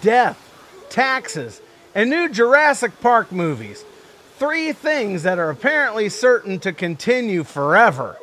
death, taxes, and new Jurassic Park movies. 3 things that are apparently certain to continue forever.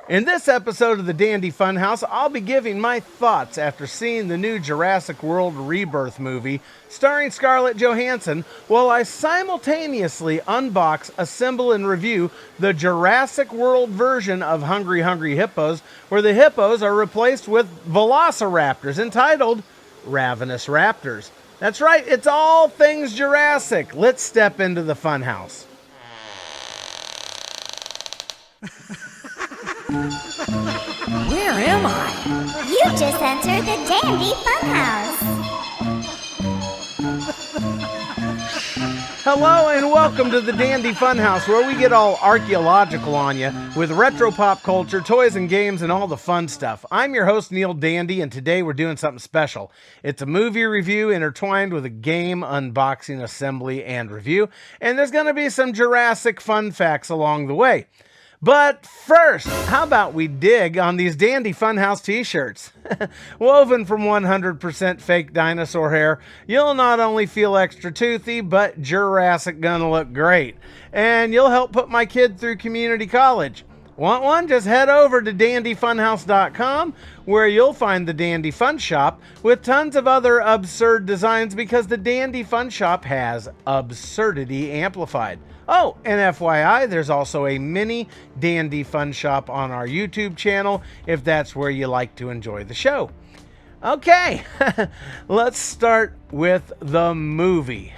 In this episode of the Dandy Funhouse, I'll be giving my thoughts after seeing the new Jurassic World Rebirth movie starring Scarlett Johansen, while I simultaneously unbox, assemble, and review the Jurassic World version of Hungry Hungry Hippos, where the hippos are replaced with Velociraptors, entitled Ravenous Raptors. That's right, it's all things Jurassic. Let's step into the funhouse. Where am I? You just entered the Dandy Funhouse. Hello and welcome to the Dandy Funhouse, where we get all archeological on you with retro pop culture, toys and games, and all the fun stuff. I'm your host, Neil Dandy, and today we're doing something special. It's a movie review intertwined with a game unboxing, assembly, and review, and there's going to be some Jurassic fun facts along the way. But first, how about we dig on these Dandy Funhouse t-shirts? Woven from 100% fake dinosaur hair, you'll not only feel extra toothy, but Jurassic gonna look great. And you'll help put my kid through community college. Want one? Just head over to dandyfunhouse.com, where you'll find the Dandy Fun Shop with tons of other absurd designs, because the Dandy Fun Shop has absurdity amplified. Oh, and FYI, there's also a mini Dandy Fun Shop on our YouTube channel, if that's where you like to enjoy the show. Okay, let's start with the movie.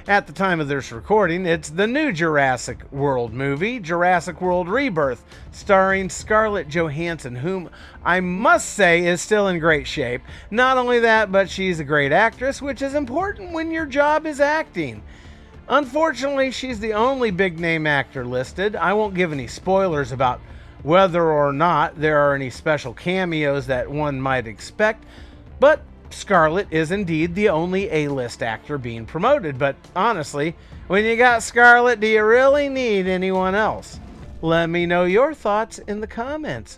At the time of this recording, it's the new Jurassic World movie, Jurassic World Rebirth, starring Scarlett Johansen, whom I must say is still in great shape. Not only that, but she's a great actress, which is important when your job is acting. Unfortunately, she's the only big-name actor listed. I won't give any spoilers about whether or not there are any special cameos that one might expect, but Scarlett is indeed the only A-list actor being promoted. But honestly, when you got Scarlett, do you really need anyone else? Let me know your thoughts in the comments.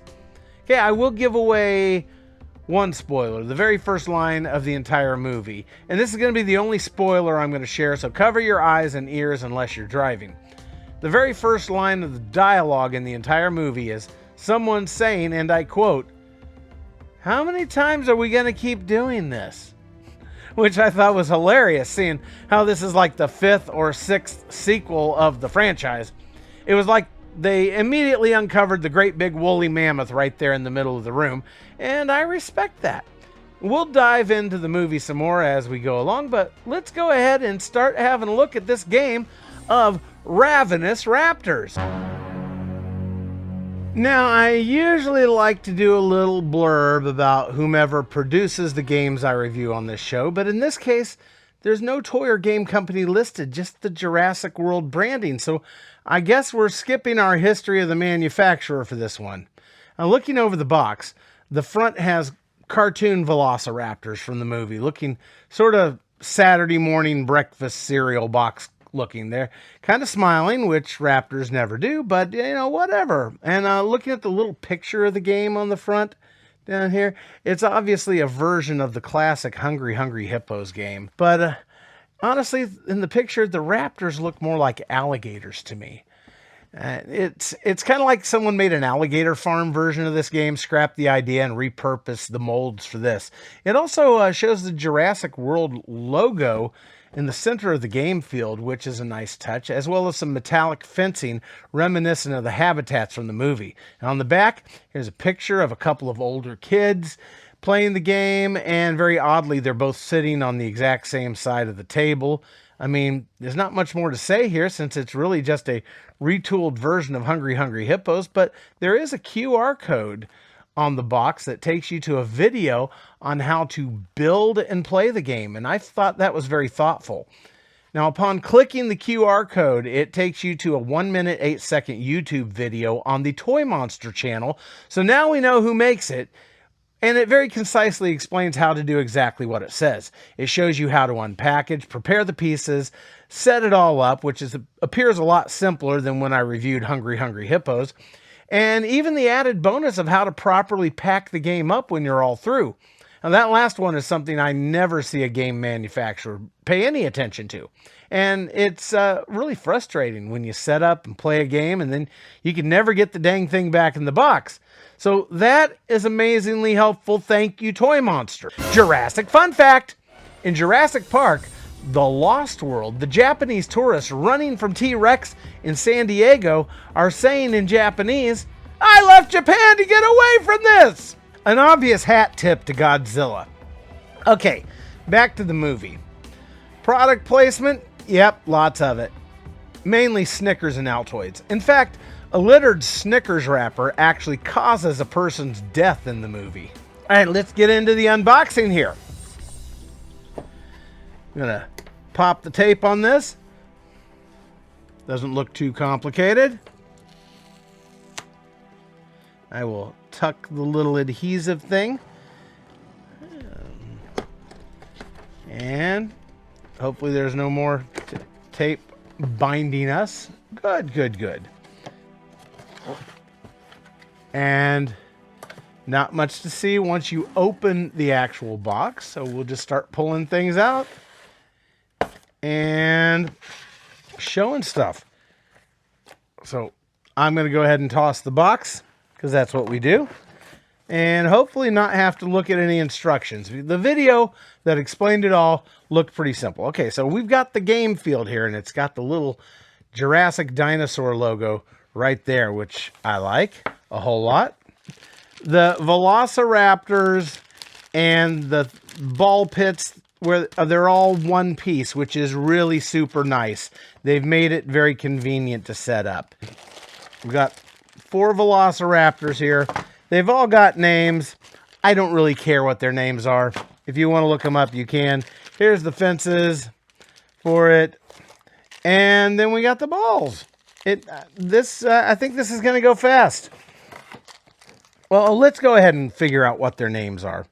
Okay, I will give away one spoiler, the very first line of the entire movie. And this is going to be the only spoiler I'm going to share, so cover your eyes and ears unless you're driving. The very first line of the dialogue in the entire movie is someone saying, and I quote, "How many times are we going to keep doing this?" Which I thought was hilarious, seeing how this is like the 5th or 6th sequel of the franchise. It was like they immediately uncovered the great big woolly mammoth right there in the middle of the room, and I respect that. We'll dive into the movie some more as we go along, but let's go ahead and start having a look at this game of Ravenous Raptors. Now, I usually like to do a little blurb about whomever produces the games I review on this show, but in this case, there's no toy or game company listed, just the Jurassic World branding, so I guess we're skipping our history of the manufacturer for this one. Now, looking over the box, the front has cartoon Velociraptors from the movie, looking sort of Saturday morning breakfast cereal box looking. They're kind of smiling, which raptors never do, but, you know, whatever. And looking at the little picture of the game on the front down here, it's obviously a version of the classic Hungry Hungry Hippos game. But honestly, in the picture, the raptors look more like alligators to me. It's kind of like someone made an alligator farm version of this game, scrapped the idea, and repurposed the molds for this. It also shows the Jurassic World logo in the center of the game field, which is a nice touch, as well as some metallic fencing reminiscent of the habitats from the movie. And on the back, here's a picture of a couple of older kids playing the game, and very oddly, they're both sitting on the exact same side of the table. I mean, there's not much more to say here, since it's really just a retooled version of Hungry Hungry Hippos, but there is a QR code on the box that takes you to a video on how to build and play the game, and I thought that was very thoughtful. Now, upon clicking the QR code, it takes you to a 1-minute, 8-second YouTube video on the Toy Monster channel, so now we know who makes it, and it very concisely explains how to do exactly what it says. It shows you how to unpackage, prepare the pieces, set it all up, which appears a lot simpler than when I reviewed Hungry Hungry Hippos, and even the added bonus of how to properly pack the game up when you're all through. Now, that last one is something I never see a game manufacturer pay any attention to. And it's really frustrating when you set up and play a game and then you can never get the dang thing back in the box. So that is amazingly helpful. Thank you, Toy Monster. Jurassic fun fact. In Jurassic Park, The Lost World, the Japanese tourists running from T-Rex in San Diego are saying in Japanese, "I left Japan to get away from this!" An obvious hat tip to Godzilla. Okay, back to the movie. Product placement? Yep, lots of it. Mainly Snickers and Altoids. In fact, a littered Snickers wrapper actually causes a person's death in the movie. All right, let's get into the unboxing here. I'm gonna pop the tape on this. Doesn't look too complicated. I will tuck the little adhesive thing. And hopefully there's no more tape binding us. Good, good, good. And not much to see once you open the actual box. So we'll just start pulling things out and showing stuff. So I'm going to go ahead and toss the box because that's what we do. And hopefully not have to look at any instructions. The video that explained it all looked pretty simple. Okay, so we've got the game field here, and it's got the little Jurassic dinosaur logo right there, which I like a whole lot. The Velociraptors and the ball pits, where they're all one piece, which is really super nice. They've made it very convenient to set up. We've got 4 Velociraptors here. They've all got names. I don't really care what their names are. If you want to look them up, you can. Here's the fences for it. And then we got the balls. I think this is going to go fast. Well, let's go ahead and figure out what their names are.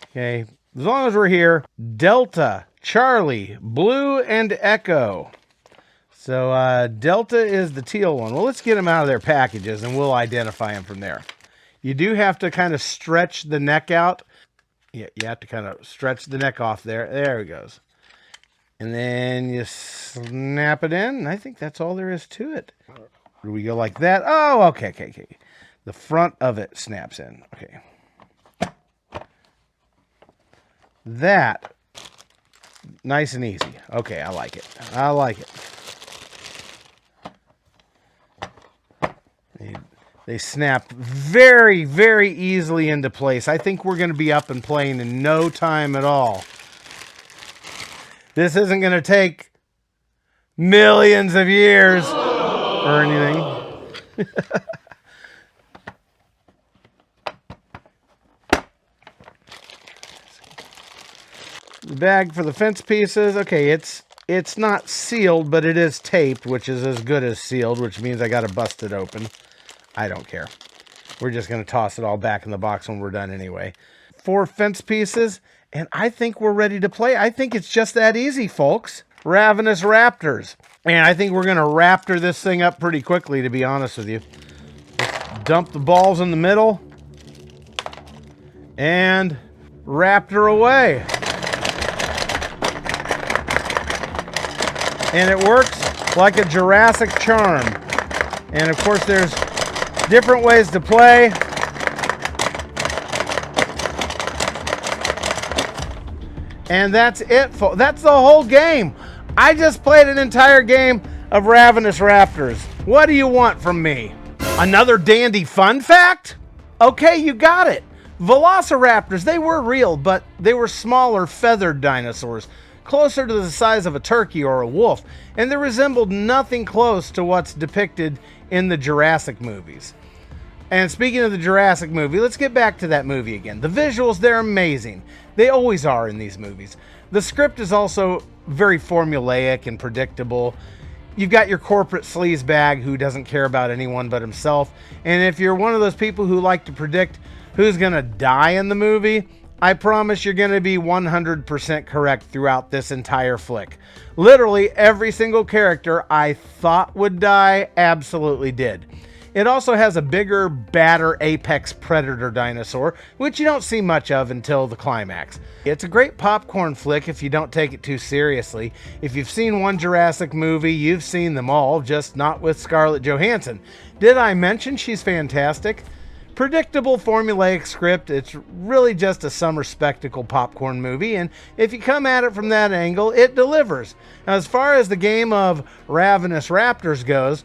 Okay, as long as we're here. Delta, Charlie, Blue, and Echo. So Delta is the teal one. Well, let's get them out of their packages and we'll identify them from there. You do have to kind of stretch the neck out. Yeah, you have to kind of stretch the neck off there. There it goes. And then you snap it in. And I think that's all there is to it. Do we go like that? Oh, okay. The front of it snaps in. Okay. That, nice and easy. Okay, I like it. I like it. They snap very, very easily into place. I think we're going to be up and playing in no time at all. This isn't going to take millions of years or anything. The bag for the fence pieces. Okay, it's not sealed, but it is taped, which is as good as sealed, which means I got to bust it open. I don't care. We're just going to toss it all back in the box when we're done anyway. 4 fence pieces, and I think we're ready to play. I think it's just that easy, folks. Ravenous Raptors. And I think we're going to raptor this thing up pretty quickly, to be honest with you. Dump the balls in the middle. And raptor away. And it works like a Jurassic charm. And of course there's different ways to play. And that's it. That's the whole game. I just played an entire game of Ravenous Raptors. What do you want from me? Another dandy fun fact? Okay, you got it. Velociraptors, they were real, but they were smaller feathered dinosaurs, closer to the size of a turkey or a wolf, and they resembled nothing close to what's depicted in the Jurassic movies. And speaking of the Jurassic movie, let's get back to that movie again. The visuals, they're amazing. They always are in these movies. The script is also very formulaic and predictable. You've got your corporate sleazebag who doesn't care about anyone but himself. And if you're one of those people who like to predict who's going to die in the movie, I promise you're going to be 100% correct throughout this entire flick. Literally every single character I thought would die absolutely did. It also has a bigger, badder apex predator dinosaur, which you don't see much of until the climax. It's a great popcorn flick if you don't take it too seriously. If you've seen one Jurassic movie, you've seen them all, just not with Scarlett Johansen. Did I mention she's fantastic? Predictable formulaic script, it's really just a summer spectacle popcorn movie, and if you come at it from that angle, it delivers. Now, as far as the game of Ravenous Raptors goes,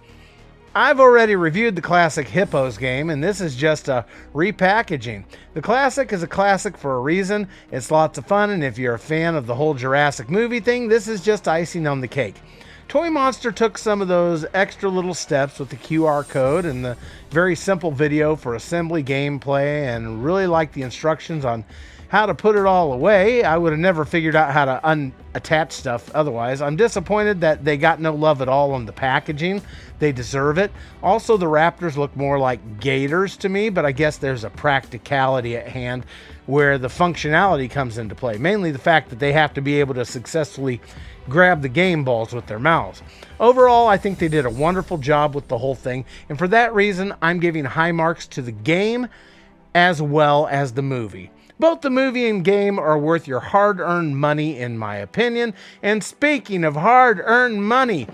I've already reviewed the classic Hippos game, and this is just a repackaging. The classic is a classic for a reason. It's lots of fun, and if you're a fan of the whole Jurassic movie thing, this is just icing on the cake. Toy Monster took some of those extra little steps with the QR code and the very simple video for assembly gameplay, and really liked the instructions on how to put it all away. I would have never figured out how to unattach stuff otherwise. I'm disappointed that they got no love at all on the packaging. They deserve it. Also, the Raptors look more like gators to me, but I guess there's a practicality at hand where the functionality comes into play. Mainly the fact that they have to be able to successfully grab the game balls with their mouths. Overall, I think they did a wonderful job with the whole thing, and for that reason, I'm giving high marks to the game as well as the movie. Both the movie and game are worth your hard-earned money, in my opinion. And speaking of hard-earned money,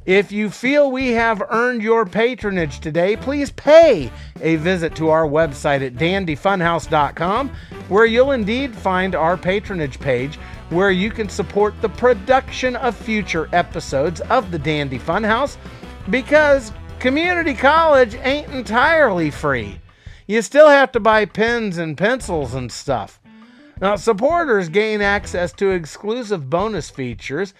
if you feel we have earned your patronage today, please pay a visit to our website at dandyfunhouse.com, where you'll indeed find our patronage page, where you can support the production of future episodes of the Dandy Funhouse, because community college ain't entirely free. You still have to buy pens and pencils and stuff. Now, supporters gain access to exclusive bonus features,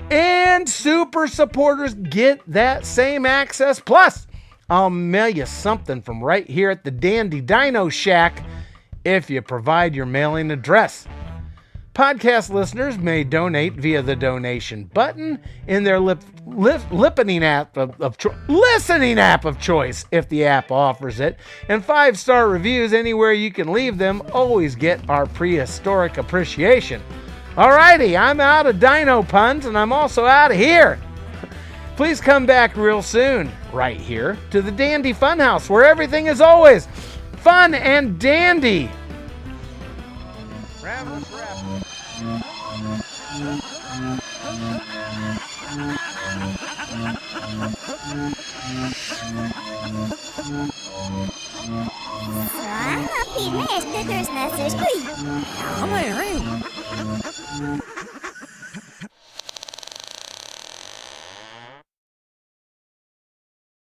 and super supporters get that same access. Plus, I'll mail you something from right here at the Dandy Dino Shack if you provide your mailing address. Podcast listeners may donate via the donation button in their listening app of choice if the app offers it. And 5-star reviews anywhere you can leave them always get our prehistoric appreciation. Alrighty, I'm out of dino puns, and I'm also out of here. Please come back real soon, right here, to the Dandy Funhouse, where everything is always fun and dandy. Ravenous Raptors. Sarap, pinis, tutors na sus. Uy! How am I